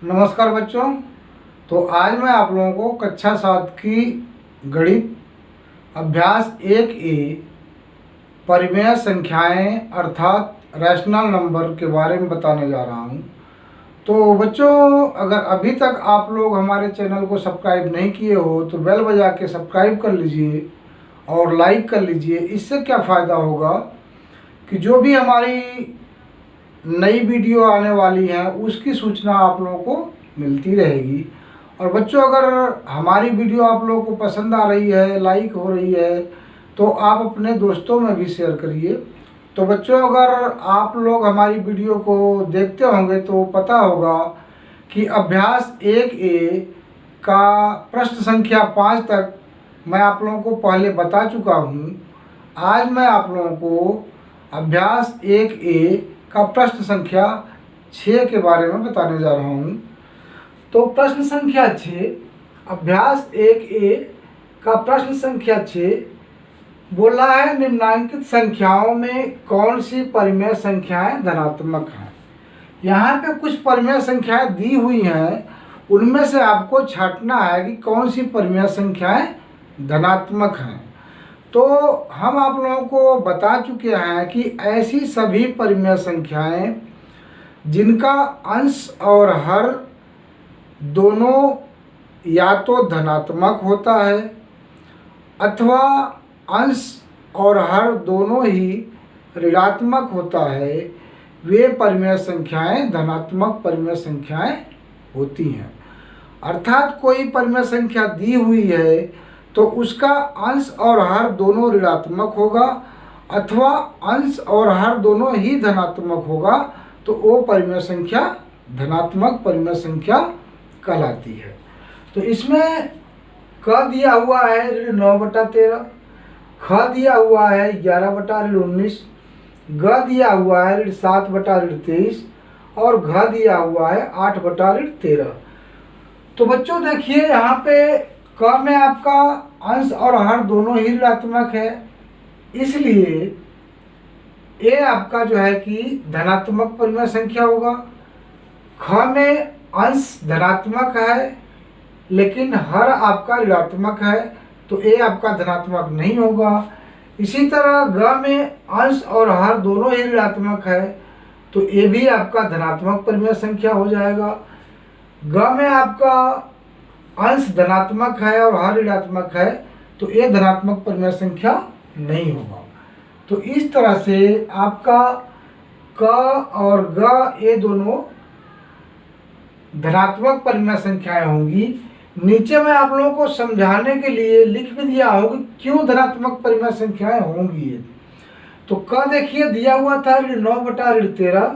नमस्कार बच्चों। तो आज मैं आप लोगों को कक्षा 7 की गणित अभ्यास 1A परिमेय संख्याएं अर्थात रैशनल नंबर के बारे में बताने जा रहा हूं। तो बच्चों, अगर अभी तक आप लोग हमारे चैनल को सब्सक्राइब नहीं किए हो तो बेल बजा के सब्सक्राइब कर लीजिए और लाइक कर लीजिए। इससे क्या फ़ायदा होगा कि जो भी हमारी नई वीडियो आने वाली है उसकी सूचना आप लोगों को मिलती रहेगी। और बच्चों, अगर हमारी वीडियो आप लोगों को पसंद आ रही है, लाइक हो रही है, तो आप अपने दोस्तों में भी शेयर करिए। तो बच्चों, अगर आप लोग हमारी वीडियो को देखते होंगे तो पता होगा कि अभ्यास 1A का प्रश्न संख्या 5 तक मैं आप लोगों को पहले बता चुका हूँ। आज मैं आप लोगों को अभ्यास 1A का प्रश्न संख्या 6 के बारे में बताने जा रहा हूँ। तो प्रश्न संख्या 6, अभ्यास 1A का प्रश्न संख्या 6 बोला है, निम्नलिखित संख्याओं में कौन सी परिमेय संख्याएं धनात्मक हैं। यहाँ पे कुछ परिमेय संख्याएं दी हुई हैं, उनमें से आपको छांटना है कि कौन सी परिमेय संख्याएं धनात्मक हैं। तो हम आप लोगों को बता चुके हैं कि ऐसी सभी परिमेय संख्याएं जिनका अंश और हर दोनों या तो धनात्मक होता है अथवा अंश और हर दोनों ही ऋणात्मक होता है, वे परिमेय संख्याएं धनात्मक परिमेय संख्याएं होती हैं। अर्थात कोई परिमेय संख्या दी हुई है तो उसका अंश और हर दोनों ऋणात्मक होगा अथवा अंश और हर दोनों ही धनात्मक होगा, तो वो परिमेय संख्या धनात्मक परिमेय संख्या कहलाती है। तो इसमें क दिया हुआ है ऋण 9/13, ख दिया हुआ है 11/19, ग दिया हुआ है ऋण 7/23 और घ दिया हुआ है 8/13। तो बच्चों देखिए, यहाँ पे क में आपका अंश और हर दोनों ही ऋणात्मक है, इसलिए ये आपका जो है कि धनात्मक परिमेय संख्या होगा। ख में अंश धनात्मक है लेकिन हर आपका ऋणात्मक है, तो ये आपका धनात्मक नहीं होगा। इसी तरह ग में अंश और हर दोनों ही ऋणात्मक है, तो ये भी आपका धनात्मक परिमेय संख्या हो जाएगा। ग में आपका अंश धनात्मक है और हर ऋणात्मक है, तो ये धनात्मक परिमेय संख्या नहीं होगा। तो इस तरह से आपका क और ग ये दोनों धनात्मक परिमेय संख्याएं होंगी। नीचे मैं आप लोगों को समझाने के लिए लिख भी दिया होगा क्यों धनात्मक परिमेय संख्याएं होंगी। तो क देखिए दिया हुआ था ऋण 9/13।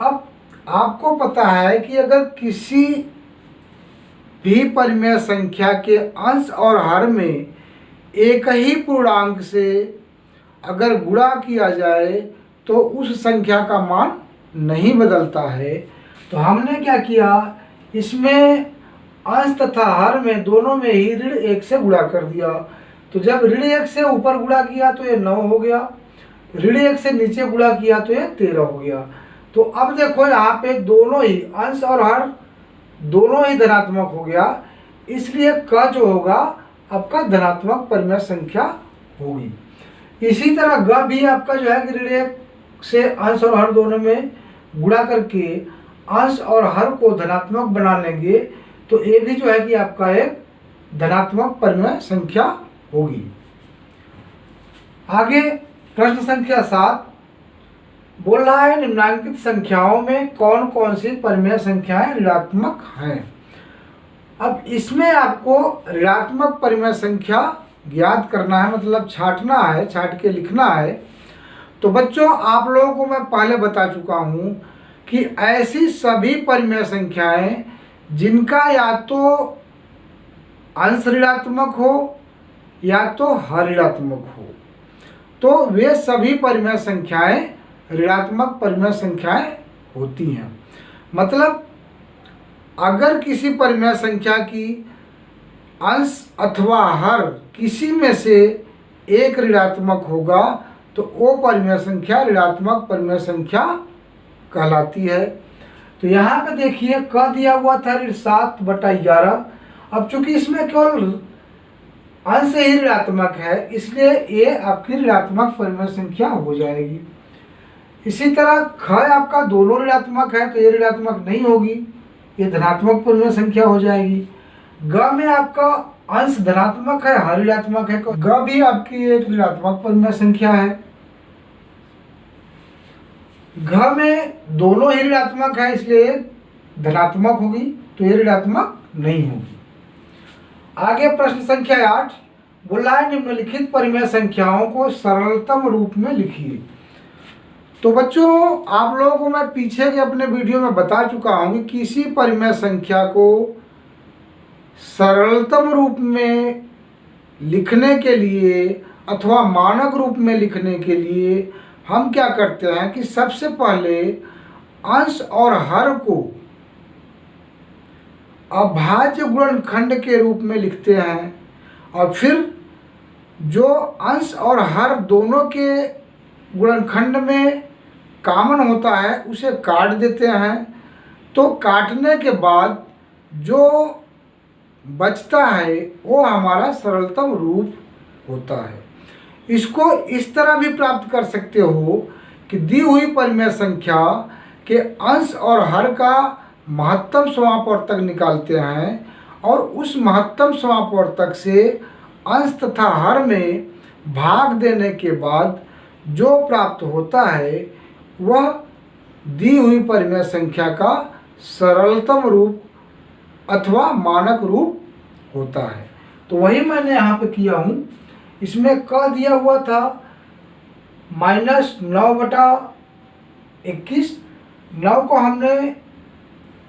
अब आपको पता है कि अगर किसी भी परिमेय संख्या के अंश और हर में एक ही पूर्णांक से अगर गुणा किया जाए तो उस संख्या का मान नहीं बदलता है। तो हमने क्या किया, इसमें अंश तथा हर में दोनों में ही ऋण 1 से गुणा कर दिया। तो जब ऋण 1 से ऊपर गुणा किया तो ये 9 हो गया, ऋण 1 से नीचे गुणा किया तो ये 13 हो गया। तो अब देखो यहाँ पे दोनों ही अंश और हर दोनों ही धनात्मक हो गया, इसलिए क जो होगा आपका धनात्मक परिमेय संख्या होगी। इसी तरह ग भी आपका जो है कि ऋण 1 से अंश और हर दोनों में गुणा करके अंश और हर को धनात्मक बना लेंगे, तो ये भी जो है कि आपका एक धनात्मक परिमेय संख्या होगी। आगे प्रश्न संख्या 7 बोल रहा है, निम्नलिखित संख्याओं में कौन कौन सी परिमेय संख्याएं ऋणात्मक हैं। अब इसमें आपको ऋणात्मक परिमेय संख्या ज्ञात करना है, मतलब छांटना है, छांट के लिखना है। तो बच्चों, आप लोगों को मैं पहले बता चुका हूं कि ऐसी सभी परिमेय संख्याएं जिनका या तो अंश ऋणात्मक हो या तो हर ऋणात्मक हो, तो वे सभी परिमेय संख्याएं ऋणात्मक परिमेय संख्याएं होती हैं। मतलब अगर किसी परिमेय संख्या की अंश अथवा हर किसी में से एक ऋणात्मक होगा तो वो परिमेय संख्या ऋणात्मक परिमेय संख्या कहलाती है। तो यहाँ पे देखिए क दिया हुआ था ऋण 7/11। अब चूंकि इसमें केवल अंश ही ऋणात्मक है, इसलिए ये आपकी ऋणात्मक परिमेय संख्या हो जाएगी। इसी तरह ख आपका दोनों ऋणात्मक है तो ये ऋणात्मक नहीं होगी, ये धनात्मक परिमेय संख्या हो जाएगी। ग में आपका अंश धनात्मक है, हर ऋणात्मक है, ग भी आपकी एक ऋणात्मक परिमेय संख्या है। घ में दोनों ही ऋणात्मक है, इसलिए धनात्मक होगी, तो ये ऋणात्मक नहीं होगी। आगे प्रश्न संख्या 8 बोला है निम्नलिखित परिमेय संख्याओं को सरलतम रूप में लिखिए। तो बच्चों आप लोगों को मैं पीछे के अपने वीडियो में बता चुका हूँ कि किसी परिमेय संख्या को सरलतम रूप में लिखने के लिए अथवा मानक रूप में लिखने के लिए हम क्या करते हैं कि सबसे पहले अंश और हर को अभाज्य गुणनखंड के रूप में लिखते हैं और फिर जो अंश और हर दोनों के गुणनखंड में कॉमन होता है उसे काट देते हैं। तो काटने के बाद जो बचता है वो हमारा सरलतम रूप होता है। इसको इस तरह भी प्राप्त कर सकते हो कि दी हुई परिमेय संख्या के अंश और हर का महत्तम समापवर्तक निकालते हैं और उस महत्तम समापवर्तक से अंश तथा हर में भाग देने के बाद जो प्राप्त होता है वह दी हुई परिमेय संख्या का सरलतम रूप अथवा मानक रूप होता है। तो वही मैंने यहाँ पे किया हूँ। इसमें क दिया हुआ था -9/21। 9 को हमने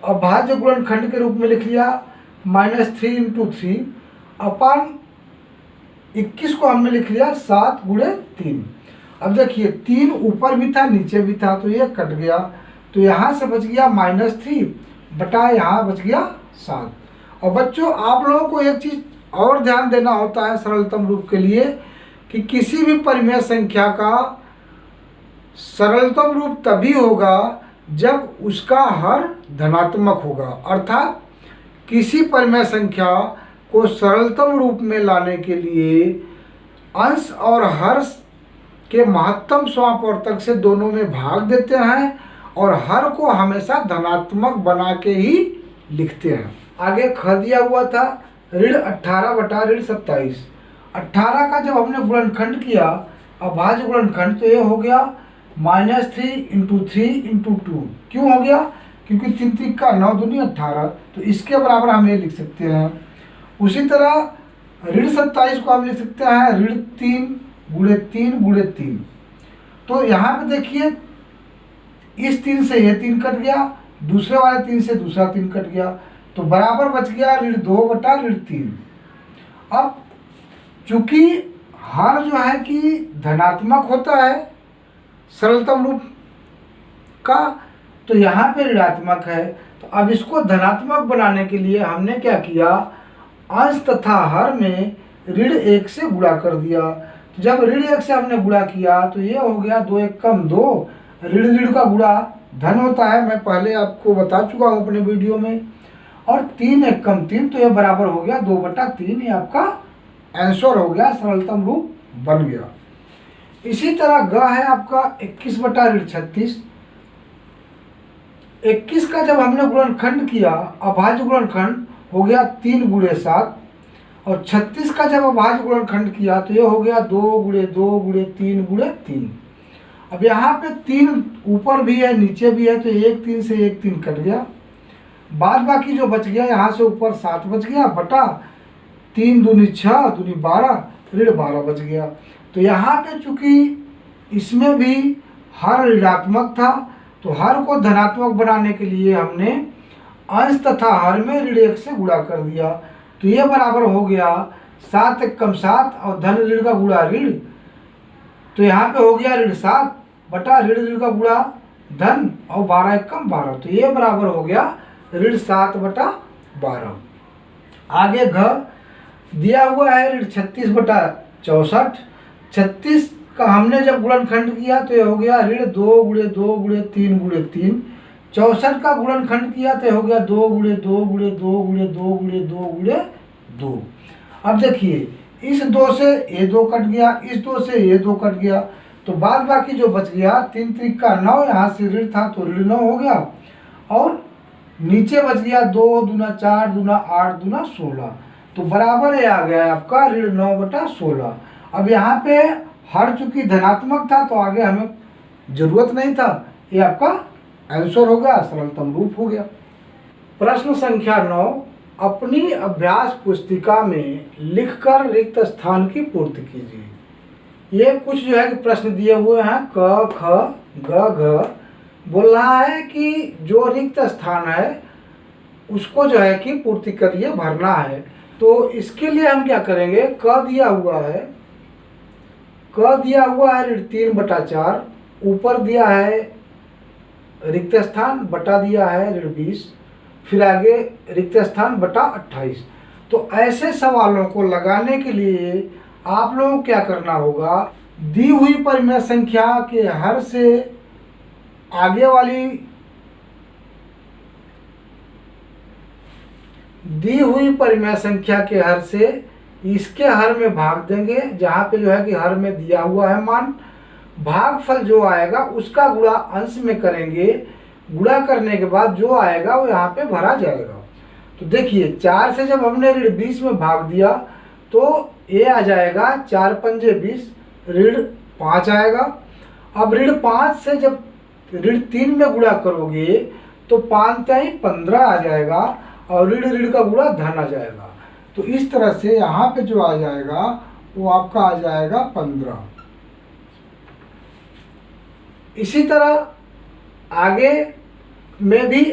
अभाज्य गुणनखंड के रूप में लिख लिया -3 × 3 अपन 21 को हमने लिख लिया 7 × 3। अब देखिए 3 ऊपर भी था नीचे भी था तो ये कट गया, तो यहाँ से बच गया -3 बटा यहाँ बच गया 7। और बच्चों आप लोगों को एक चीज़ और ध्यान देना होता है सरलतम रूप के लिए कि किसी भी परिमेय संख्या का सरलतम रूप तभी होगा जब उसका हर धनात्मक होगा। अर्थात किसी परिमेय संख्या को सरलतम रूप में लाने के लिए अंश और हर के महत्तम समापवर्तक से दोनों में भाग देते हैं और हर को हमेशा धनात्मक बना के ही लिखते हैं। आगे ख दिया हुआ था ऋण 18/27। 18 का जब हमने गुणनखंड किया अभाज्य गुणनखंड तो ये हो गया -3 × 3 × 2। क्यों हो गया? क्योंकि 3 3 का 9 दूनी 18, तो इसके बराबर हम ये लिख सकते हैं। उसी तरह ऋण 27 को हम लिख सकते हैं ऋण 3 × 3 × 3। तो यहाँ पे देखिए इस 3 से ये 3 कट गया, दूसरे वाले 3 से दूसरा 3 कट गया, तो बराबर बच गया ऋण 2/3। अब चूंकि हर जो है कि धनात्मक होता है सरलतम रूप का, तो यहाँ पे ऋणात्मक है। तो अब इसको धनात्मक बनाने के लिए हमने क्या किया, अंश तथा हर में ऋण 1 से गुणा कर दिया। तो जब ऋण 1 से हमने गुणा किया तो ये हो गया 2 × 1 = 2। ऋण ऋण का गुणा धन होता है, मैं पहले आपको बता चुका हूँ अपने वीडियो में। और 3 × 1 = 3, तो ये बराबर हो गया 2/3। ये आपका आंसर हो गया, सरलतम रूप बन गया। इसी तरह ग है आपका 21/36। 21 का जब हमने गुणनखंड किया अभाज्य गुणनखंड हो गया 3 × 7, और 36 का जब अभाज्य गुणनखंड किया तो ये हो गया 2 × 2 × 3 × 3। अब यहाँ पे 3 ऊपर भी है नीचे भी है, तो 1 3 से 1 3 कट गया, बाद बाकी जो बच गया यहाँ से ऊपर 7 बच गया बटा 3 दूनी 6 दूनी 12 ऋण 12 बच गया। तो यहाँ पे चूंकि इसमें भी हर ऋणात्मक था तो हर को धनात्मक बनाने के लिए हमने अंश तथा हर में ऋण 1 से गुणा कर दिया। तो ये बराबर हो गया 7 × 1 = 7 और धन ऋण का गुणा ऋण, तो यहाँ पे हो गया ऋण 7 बटा ऋण ऋण का गुणा धन और 12 × 1 = 12, तो ये बराबर हो गया ऋण 7/12। आगे घ दिया हुआ है ऋण 36/64। 36 का हमने जब गुणनखंड किया तो ये हो गया ऋण 2 × 2 × 3 × 3। 64 का गुणनखंड किया तो हो गया 2 गुणे 2 गुणे 2 गुणे 2 गुणे 2 गुणे 2। अब देखिए इस 2 से ये 2 कट गया, इस 2 से ये 2 कट गया, तो बाद बाकी जो बच गया 3 त्रिक का 9, यहाँ से ऋण था तो ऋण 9 हो गया, और नीचे बच गया 2 दूना 4 दूना 8 दूना 16, तो बराबर ये आ गया आपका ऋण 9/16। अब यहाँ पे हर चूंकि धनात्मक था तो आगे हमें जरूरत नहीं था, ये आपका आंसर हो गया, सरलतम रूप हो गया। प्रश्न संख्या 9, अपनी अभ्यास पुस्तिका में लिखकर रिक्त स्थान की पूर्ति कीजिए। ये कुछ जो है कि प्रश्न दिए हुए हैं, क ख ग घ, बोल रहा है कि जो रिक्त स्थान है उसको जो है कि पूर्ति करिए, भरना है। तो इसके लिए हम क्या करेंगे, क दिया हुआ है, क दिया हुआ है ऋण 3/4, ऊपर दिया है रिक्त स्थान, बटा दिया है ऋण 20, फिर आगे रिक्त स्थान बटा 28। तो ऐसे सवालों को लगाने के लिए आप लोगों को क्या करना होगा, दी हुई परिमेय संख्या के हर से आगे वाली दी हुई परिमेय संख्या के हर से इसके हर में भाग देंगे, जहाँ पे जो है कि हर में दिया हुआ है मान, भागफल जो आएगा उसका गुणा अंश में करेंगे, गुणा करने के बाद जो आएगा वो यहाँ पे भरा जाएगा। तो देखिए 4 से जब हमने ऋण 20 में भाग दिया तो ये आ जाएगा 4 पंजे 20, ऋण 5 आएगा। अब ऋण 5 से जब ऋण 3 में गुणा करोगे तो 5 तिहाई 15 आ जाएगा, और ऋण ऋण का गुणा धन आ जाएगा। तो इस तरह से यहाँ पे जो आ जाएगा वो आपका आ जाएगा 15। इसी तरह आगे में भी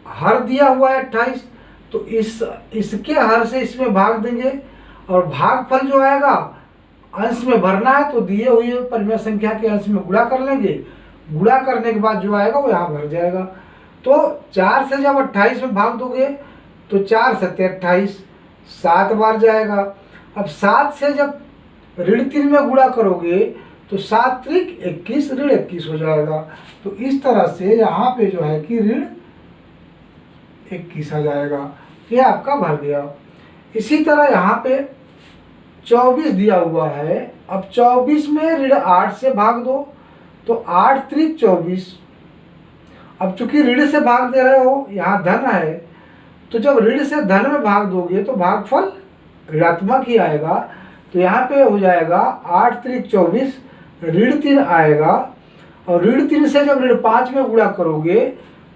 हर दिया हुआ है 28, तो इसके हर से इसमें भाग देंगे, और भागफल जो आएगा अंश में भरना है, तो दिए हुए परिमेय संख्या के अंश में गुणा कर लेंगे, गुणा करने के बाद जो आएगा वो यहाँ भर जाएगा। तो 4 से जब 28 में भाग दोगे तो 4 सत्ते 28, 7 बार जाएगा। अब 7 से जब ऋण 3 में गुणा करोगे तो 7 त्रिक 21, ऋण 21 हो जाएगा। तो इस तरह से यहाँ पे जो है कि ऋण 21 आ जाएगा, ये आपका भर गया। इसी तरह यहाँ पे 24 दिया हुआ है, अब 24 में ऋण 8 से भाग दो, तो 8 त्रिक 24। अब चूंकि ऋण से भाग दे रहे हो, यहाँ धन है, तो जब ऋण से धन में भाग दोगे तो भागफल ऋणात्मक ही आएगा। तो यहाँ पे हो जाएगा 8 त्रिक 24, ऋण 3 आएगा, और ऋण 3 से जब ऋण 5 में गुणा करोगे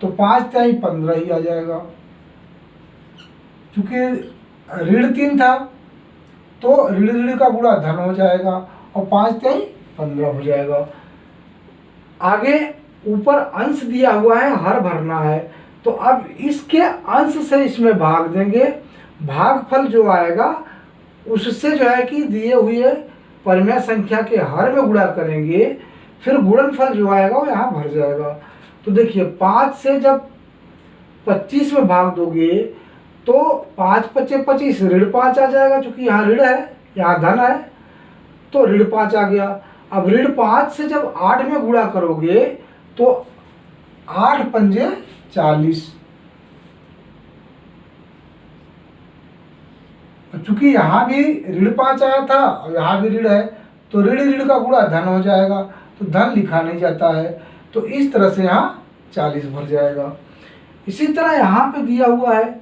तो 5 तिहाई 15 ही आ जाएगा। चूंकि ऋण 3 था तो ऋण ऋण का गुणा धन हो जाएगा, और 5 तिहाई 15 हो जाएगा। आगे ऊपर अंश दिया हुआ है, हर भरना है, तो अब इसके अंश से इसमें भाग देंगे, भागफल जो आएगा उससे जो है कि दिए हुए परिमेय संख्या के हर में गुणा करेंगे, फिर गुणनफल जो आएगा वो यहाँ भर जाएगा। तो देखिए 5 से जब 25 में भाग दोगे तो 5 पचे 25, ऋण 5 आ जाएगा, क्योंकि यहाँ ऋण है यहाँ धन है, तो ऋण 5 आ गया। अब ऋण 5 से जब 8 में गुणा करोगे तो 8 पंजे 40, चूंकि यहाँ भी ऋण 5 आया था और यहाँ भी ऋण है, तो ऋण ऋण का गुणा धन हो जाएगा, तो धन लिखा नहीं जाता है, तो इस तरह से यहाँ 40 भर जाएगा। इसी तरह यहाँ पे दिया हुआ है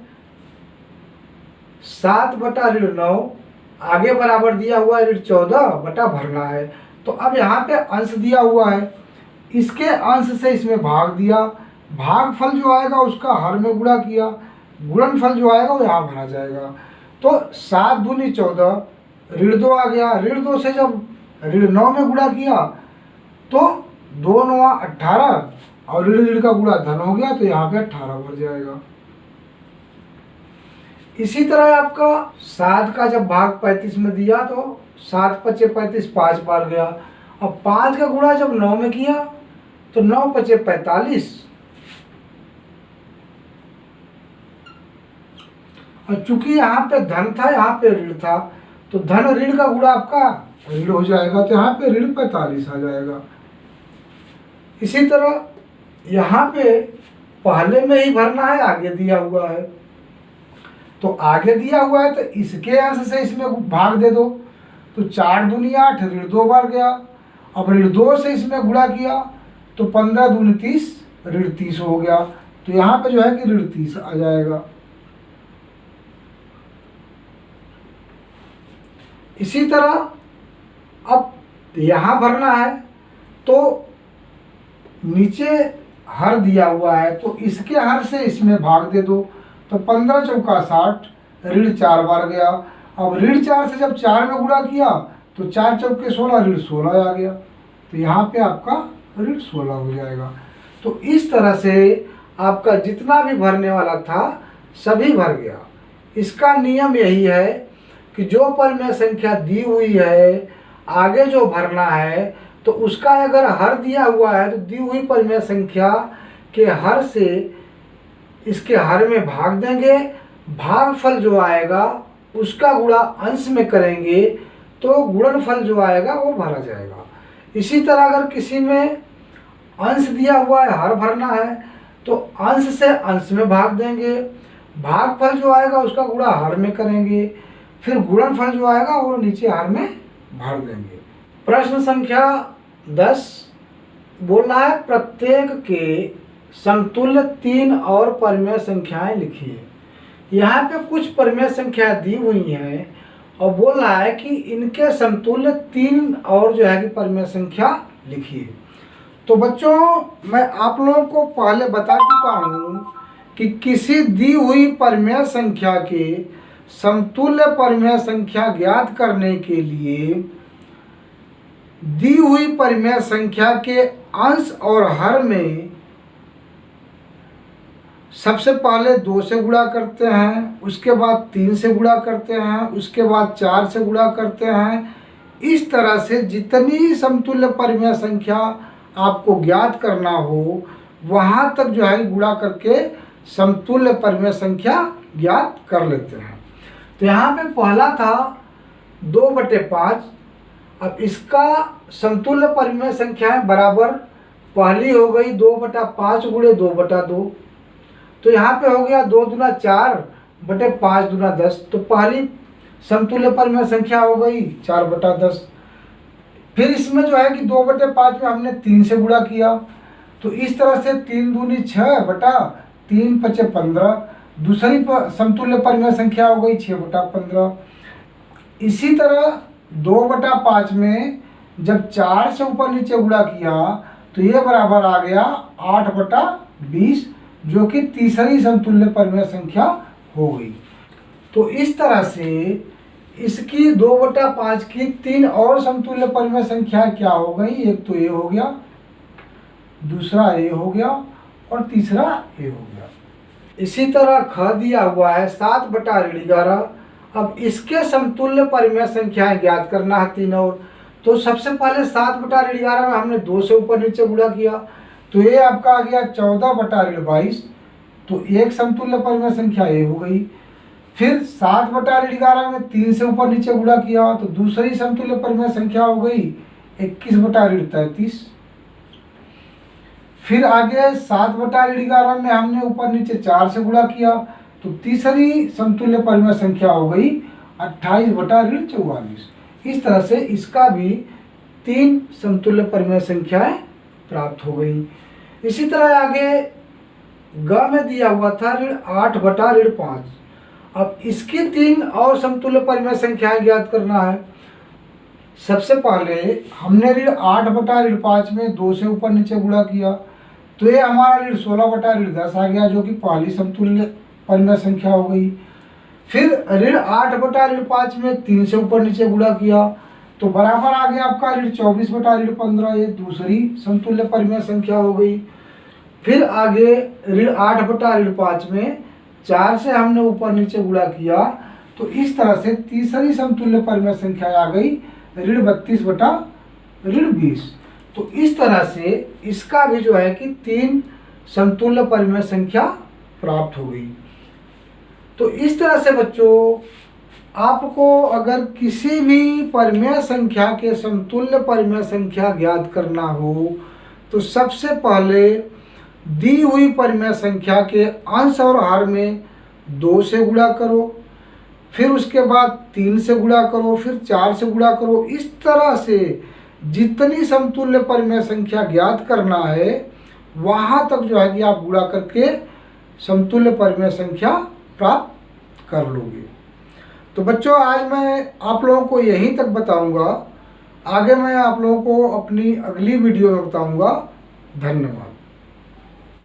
7 बटा ऋण 9, आगे बराबर दिया हुआ है ऋण 14 बटा भरना है। तो अब यहाँ पे अंश दिया हुआ है, इसके अंश से इसमें भाग दिया, भागफल जो आएगा उसका हर में गुणा किया, गुणनफल जो आएगा वो यहाँ भरा जाएगा। तो 7 दूनी 14, ऋण 2 आ गया, ऋण 2 से जब ऋण 9 में गुणा किया तो 2 9 18, और ऋण ऋण का गुणा धन हो गया, तो यहाँ पे 18 भर जाएगा। इसी तरह आपका 7 का जब भाग 35 में दिया तो 7 पचे 35, 5 बार गया। अब 5 का गुणा जब 9 में किया तो 9 पचे 45, और चूंकि यहाँ पे धन था यहाँ पे ऋण था, तो धन ऋण का गुणा आपका ऋण हो जाएगा, तो यहाँ पे ऋण 45 आ जाएगा। इसी तरह यहाँ पे पहले में ही भरना है, आगे दिया हुआ है। तो आगे दिया हुआ है तो इसके अंश से इसमें भाग दे दो। तो 4 दूनी 8, ऋण 2 बार गया। अब ऋण 2 से इसमें गुणा किया तो 15 दूनी 30, ऋण 30 हो गया। तो यहाँ पे जो है कि ऋण 30 आ जाएगा। इसी तरह अब यहाँ भरना है तो नीचे हर दिया हुआ है तो इसके हर से इसमें भाग दे दो। तो 15 चौका 60, ऋण 4 बार गया। अब ऋण 4 से जब 4 में गुणा किया तो 4 चौके 16, ऋण 16 आ गया। तो यहाँ पे आपका ऋण 16 हो जाएगा। तो इस तरह से आपका जितना भी भरने वाला था सभी भर गया। इसका नियम यही है कि जो परिमेय संख्या दी हुई है आगे जो भरना है तो उसका अगर हर दिया हुआ है तो दी हुई परिमेय संख्या के हर से इसके हर में भाग देंगे, भागफल जो आएगा उसका गुणा अंश में करेंगे तो गुणनफल जो आएगा वो भरा जाएगा। इसी तरह अगर किसी में अंश दिया हुआ है, हर भरना है तो अंश से अंश में भाग देंगे, भागफल जो आएगा उसका गुणा हर में करेंगे, फिर गुणनफल जो आएगा वो नीचे हर में भर देंगे। प्रश्न संख्या 10 बोल रहा है प्रत्येक के समतुल्य 3 और परिमेय संख्याएं लिखिए। यहाँ पे कुछ परिमेय संख्या दी हुई हैं और बोल रहा है कि इनके समतुल्य 3 और जो है कि परिमेय संख्या लिखिए। तो बच्चों मैं आप लोगों को पहले बता चुका हूँ कि किसी दी हुई परिमेय संख्या के समतुल्य परिमेय संख्या ज्ञात करने के लिए दी हुई परिमेय संख्या के अंश और हर में सबसे पहले 2 से गुणा करते हैं, उसके बाद 3 से गुणा करते हैं, उसके बाद 4 से गुणा करते हैं। इस तरह से जितनी समतुल्य परिमेय संख्या आपको ज्ञात करना हो वहाँ तक जो है गुणा करके समतुल्य परिमेय संख्या ज्ञात कर लेते हैं। तो यहाँ पे पहला था 2/5। अब इसका समतुल्य परिमेय संख्याएं बराबर पहली हो गई 2/5 गुणे 2/2। तो यहाँ पे हो गया 2 दूना 4 बटे 5 दूना 10। तो पहली समतुल्य परिमेय संख्या हो गई 4/10। फिर इसमें जो है कि 2/5 में हमने 3 से गुणा किया तो इस तरह से 3 दूनी 6 बटा 3 5 15। दूसरी समतुल्य परिमेय संख्या हो गई 6/15। इसी तरह 2/5 में जब 4 से ऊपर नीचे गुणा किया तो ये बराबर आ गया 8/20 जो कि तीसरी समतुल्य परिमेय संख्या हो गई। तो इस तरह से इसकी 2/5 की 3 और समतुल्य परिमेय संख्या क्या हो गई, एक तो ये हो गया, दूसरा ये हो गया और तीसरा ये हो गया। इसी तरह ख दिया हुआ है 7/11। अब इसके समतुल्य परिमेय संख्याएं ज्ञात करना है 3 और। तो सबसे पहले 7/11 में हमने 2 से ऊपर नीचे गुणा किया तो ये आपका आ गया 14/22। तो एक समतुल्य परिमेय संख्या ये हो गई। फिर 7/11 में 3 से ऊपर नीचे गुणा किया तो दूसरी समतुल्य परिमेय संख्या हो गई 21/33। फिर आगे 7/11 में हमने ऊपर नीचे 4 से गुणा किया तो तीसरी समतुल्य परिमेय संख्या हो गई 28/44। इस तरह से इसका भी 3 समतुल्य परिमेय संख्याएं प्राप्त हो गई। इसी तरह आगे ग में दिया हुआ था 8/5। अब इसकी 3 और समतुल्य परिमेय संख्याएं ज्ञात करना है। सबसे पहले हमने 8/5 में 2 से ऊपर नीचे गुणा किया तो ये हमारा 16/10 आ गया जो कि पहली समतुल्य परिमेय संख्या हो गई। फिर 8/5 में 3 से ऊपर नीचे गुणा किया तो बराबर आ गया आपका 24/15, ये दूसरी समतुल्य परिमेय संख्या हो गई। फिर आगे 8/5 में 4 से हमने ऊपर नीचे गुणा किया तो इस तरह से तीसरी समतुल्य परिमेय संख्या आ गई 32/20। तो इस तरह से इसका भी जो है कि 3 समतुल्य परिमेय संख्या प्राप्त हो गई। तो इस तरह से बच्चों आपको अगर किसी भी परिमेय संख्या के समतुल्य परिमेय संख्या ज्ञात करना हो तो सबसे पहले दी हुई परिमेय संख्या के अंश और हर में 2 से गुणा करो, फिर उसके बाद 3 से गुणा करो, फिर 4 से गुणा करो। इस तरह से जितनी समतुल्य परिमेय संख्या ज्ञात करना है वहाँ तक जो है कि आप गुणा करके समतुल्य परिमेय संख्या प्राप्त कर लोगे। तो बच्चों आज मैं आप लोगों को यहीं तक बताऊंगा, आगे मैं आप लोगों को अपनी अगली वीडियो में बताऊंगा। धन्यवाद।